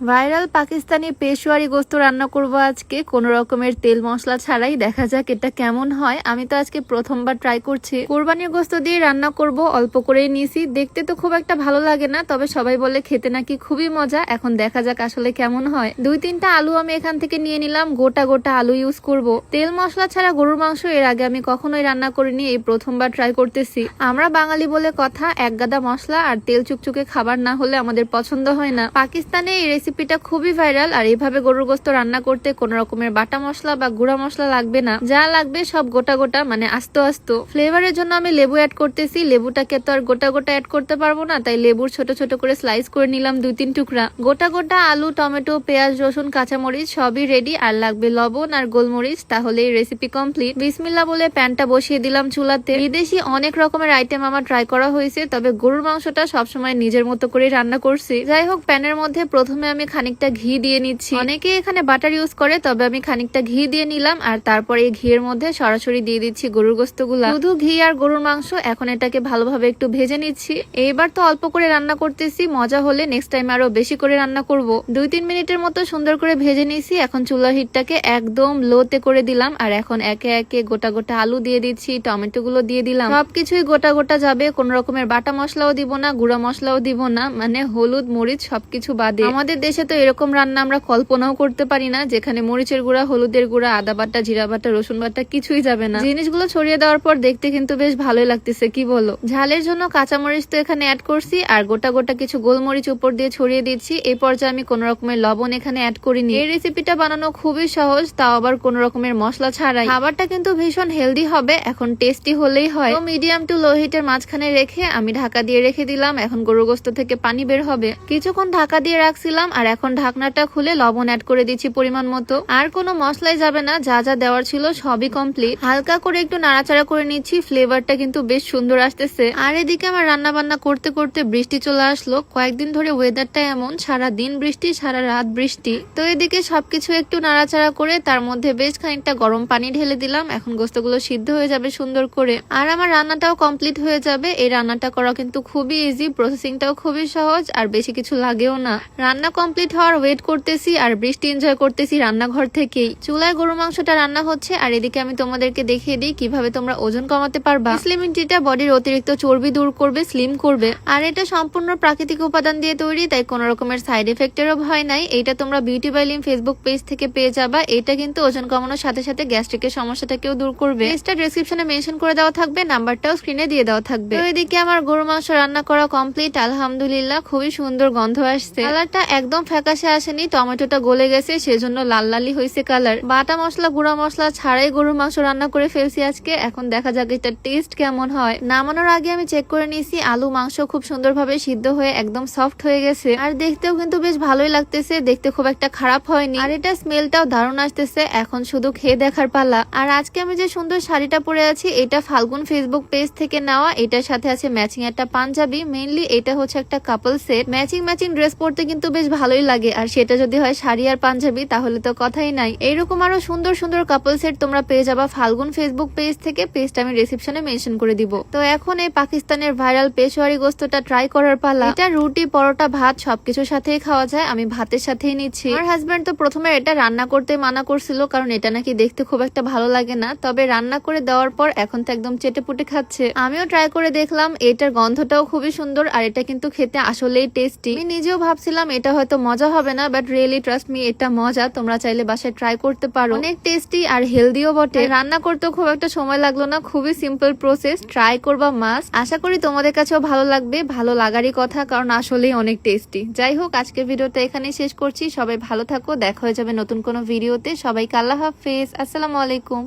Viral Pakistani Peshawari গোস্ত রান্না করব আজকে কোনো রকমের তেল মশলা ছাড়াই। দেখা যাক এটা কেমন হয়। আমি তো আজকে প্রথমবার ট্রাই করছি। কোরবানির গোস্ত দিয়ে রান্না করব, অল্প করেই নিয়েছি। দেখতে তো খুব একটা ভালো লাগে না, তবে সবাই বলে খেতে নাকি খুবই মজা। এখন দেখা যাক আসলে কেমন হয়। 2-3টা আলু আমি এখান থেকে নিয়ে নিলাম, গোটা গোটা আলু ইউজ করব। তেল মশলা ছাড়া গরুর মাংস এর আগে আমি কখনোই রান্না করিনি, এই প্রথমবার ট্রাই করতেছি। আমরা বাঙালি বলে কথা, এক গাদা মশলা আর তেল চুকচুকে খাবার না হলে আমাদের পছন্দ হয় না। পাকিস্তানে এই রেসিপিটা খুবই ভাইরাল, আর এইভাবে গরুর গোস্ত রান্না করতে কোন রকমের বাটা মশলা বা গুঁড়া মশলা লাগবে না। যা লাগবে সব গোটা গোটা, মানে আস্ত আস্ত। ফ্লেভারের জন্য আমি লেবু অ্যাড করতেছি। লেবুটাকে তো আর গোটা গোটা অ্যাড করতে পারবো না, তাই লেবুর ছোট ছোট করে স্লাইস করে নিলাম 2-3 টুকরা। গোটা গোটা আলু, টমেটো, পেঁয়াজ, রসুন, কাঁচামরিচ সবই রেডি। আর লাগবে লবণ আর গোলমরিচ, তাহলে এই রেসিপি কমপ্লিট। বিসমিল্লাহ বলে প্যানটা বসিয়ে দিলাম চুলাতে। বিদেশি অনেক রকমের আইটেম আমার ট্রাই করা হয়েছে, তবে গরুর মাংসটা সবসময় নিজের মতো করে রান্না করছি। যাই হোক, প্যানের মধ্যে প্রথমে আমি খানিকটা ঘি দিয়ে নিচ্ছি। অনেকে এখানে বাটার ইউজ করে, তবে আমি খানিকটা ঘি দিয়ে নিলাম। আর তারপরে এই ঘিয়ের মধ্যে সরাসরি দিয়ে দিচ্ছি গরুর গোস্তগুলা। শুধু ঘি আর গরুর মাংস। এখন এটাকে ভালোভাবে একটু ভেজে নিচ্ছি। এইবার তো অল্প করে রান্না করতেছি, মজা হলে নেক্সট টাইম আরো বেশি করে রান্না করব। 2-3 মিনিটের মতো সুন্দর করে ভেজে নিয়েছি। এখন চুলার হিটটাকে একদম লোতে করে দিলাম। আর এখন একে একে গোটা গোটা আলু দিয়ে দিচ্ছি, টমেটো গুলো দিয়ে দিলাম। সবকিছুই গোটা গোটা যাবে, কোন রকমের বাটা মশলাও দিব না, গুঁড়া মশলাও দিব না, মানে হলুদ মরিচ সবকিছু বাদে। আমাদের দেশে তো এরকম রান্না আমরা কল্পনাও করতে পারি না, যেখানে মরিচের গুঁড়া, হলুদের গুঁড়া, আদা বাটা, জিরা বাটা, রসুন বাটা কিছুই যাবে না। জিনিসগুলো ছড়িয়ে দেওয়ার পর দেখতে কিন্তু বেশ ভালোই লাগতেছে, কি বলো? ঝালের জন্য কাঁচামরিচ তো এখানে অ্যাড করছি, আর গোটা গোটা কিছু গোলমরিচ উপর দিয়ে ছড়িয়ে দিচ্ছি। এই পর্যায়ে আমি কোন রকমের লবণ এখানে অ্যাড করিনি। এই রেসিপিটা বানানো খুবই সহজ, তাও আবার কোন রকমের মশলা ছাড়াই। খাবারটা কিন্তু ভীষণ হেলদি হবে, এখন টেস্টি হলেই হয়। তো মিডিয়াম টু লো হিটের মাঝখানে রেখে আমি ঢাকা দিয়ে রেখে দিলাম। এখন গরুর গোস্ত থেকে পানি বের হবে। কিছুক্ষণ ঢাকা দিয়ে রাখছিলাম, আর এখন ঢাকনাটা খুলে লবণ অ্যাড করে দিচ্ছি পরিমাণ মতো। আর কোনো মশলাই যাবে না, যা যা দেওয়ার ছিল সবই কমপ্লিট। হালকা করে একটু নাড়াচাড়া করে নিচ্ছি, ফ্লেভারটা কিন্তু বেশ সুন্দর আসতেছে। আর এদিকে আমার রান্না বান্না করতে করতে বৃষ্টি চলে আসলো। কয়েকদিন ধরে ওয়েদারটা এমন, সারা দিন বৃষ্টি, সারা রাত বৃষ্টি। তো এদিকে সবকিছু একটু নাড়াচাড়া করে তার মধ্যে বেশ খানিকটা গরম পানি ঢেলে দিলাম। এখন গোস্তগুলো সিদ্ধ হয়ে যাবে সুন্দর করে, আর আমার রান্নাটাও কমপ্লিট হয়ে যাবে। এই রান্নাটা করা কিন্তু খুবই ইজি, প্রসেসিংটাও খুবই সহজ, আর বেশি কিছু লাগেও না। রান্না কমপ্লিট হওয়ার ওয়েট করতেছি, আর বৃষ্টি এনজয় করতেছি রান্নাঘর থেকেই। চুলায় গরু মাংসটা রান্না হচ্ছে, আর এদিকে আমি তোমাদেরকে দেখিয়ে দিই কিভাবে তোমরা ওজন কমাতে পারবা। স্লিমিং টিটা বডির অতিরিক্ত চর্বি দূর করবে, স্লিম করবে। আর এটা সম্পূর্ণ প্রাকৃতিক উপাদান দিয়ে তৈরি, তাই কোন রকমের সাইড এফেক্টেরও ভয় নাই। এটা তোমরা beauty by Lim Facebook page থেকে পেয়ে যাবা। এটা কিন্তু ওজন কমানোর সাথে সাথে গ্যাস্ট্রিকের সমস্যাটাকেও দূর করবে। পেজটা ডেসক্রিপশনে মেনশন করে দেওয়া থাকবে, নাম্বারটাও স্ক্রিনে দিয়ে দেওয়া থাকবে। তো এদিকে আমার গরু মাংস রান্না করা কমপ্লিট, আলহামদুলিল্লাহ। খুবই সুন্দর গন্ধ আসছে। কালারটা একদম ফ্যাকাশে আসেনি, টমেটোটা গলে গেছে, সেজন্য লাল লালি হয়েছে কালার। বাটা মশলা, গুঁড়া মশলা ছাড়াই গরুর মাংস রান্না করে ফেলছি আজকে। এখন দেখা যাক এটার টেস্ট কেমন হয়। নামানোর আগে আমি চেক করে নিয়েছি, আলু মাংস খুব সুন্দরভাবে সিদ্ধ হয়ে একদম সফট হয়ে গেছে, আর দেখতেও কিন্তু বেশ ভালোই লাগতেছে। দেখতে খুব একটা খারাপ হয়নি, আর এটা স্মেলটাও দারুণ আসতেছে। এখন শুধু খেয়ে দেখার পালা। আর আজকে আমি যে সুন্দর শাড়িটা পরে আছি, এটা ফাল্গুন ফেসবুক পেজ থেকে নেওয়া। এটার সাথে আছে ম্যাচিং একটা পাঞ্জাবি। মেইনলি এটা হচ্ছে একটা কাপল সেট। ম্যাচিং ম্যাচিং ড্রেস পরতে কিন্তু বেশ ভালোই লাগে, আর সেটা যদি হয় শাড়ি আর পাঞ্জাবি, তাহলে তো কথাই নাই। এইরকম আরো সুন্দর সুন্দর কাপল সেট তোমরা পেয়ে যাবা ফাল্গুন ফেসবুক পেজ থেকে। পেজটা আমি ডেসক্রিপশনে মেনশন করে দিব। তো এখন এই পাকিস্তানের ভাইরাল পেশোয়ারি গোস্তটা ট্রাই করার পালা। এটা রুটি, পরোটা, ভাত সবকিছুর সাথেই খাওয়া যায়। আমি ভাতের সাথেই নিচ্ছি। আমার হাজবেন্ড তো প্রথমে এটা রান্না করতে মানা করছিল, কারণ এটা নাকি দেখতে খুব একটা ভালো লাগে না। তবে রান্না করে দেওয়ার পর এখন তো একদম চেটে পুটে খাচ্ছে। আমিও ট্রাই করে দেখলাম, এটার গন্ধটাও খুবই সুন্দর, আর এটা কিন্তু খেতে আসলেই টেস্টি। আমি নিজেও ভাবছিলাম এটা হয়তো মজা হবে না, বাট রিয়েলি ট্রাস্ট মি, এটা মজা। তোমরা চাইলে বাসায় ট্রাই করতে পারো। অনেক টেস্টি আর হেলদিও বটে। রান্না করতেও খুব একটা সময় লাগলো না, খুবই সিম্পল প্রসেস। ট্রাই করবা মাস্ট। আশা করি তোমাদের কাছেও ভালো লাগবে। ভালো লাগারই কথা, কারণ আসলেই অনেক টেস্টি। যাই হোক, আজকের ভিডিওটা এখানেই শেষ করছি। সবাই ভালো থাকো, দেখা হয়ে যাবে নতুন কোনো ভিডিওতে। সবাইকে আল্লাহ হাফেজ, আসসালামু আলাইকুম।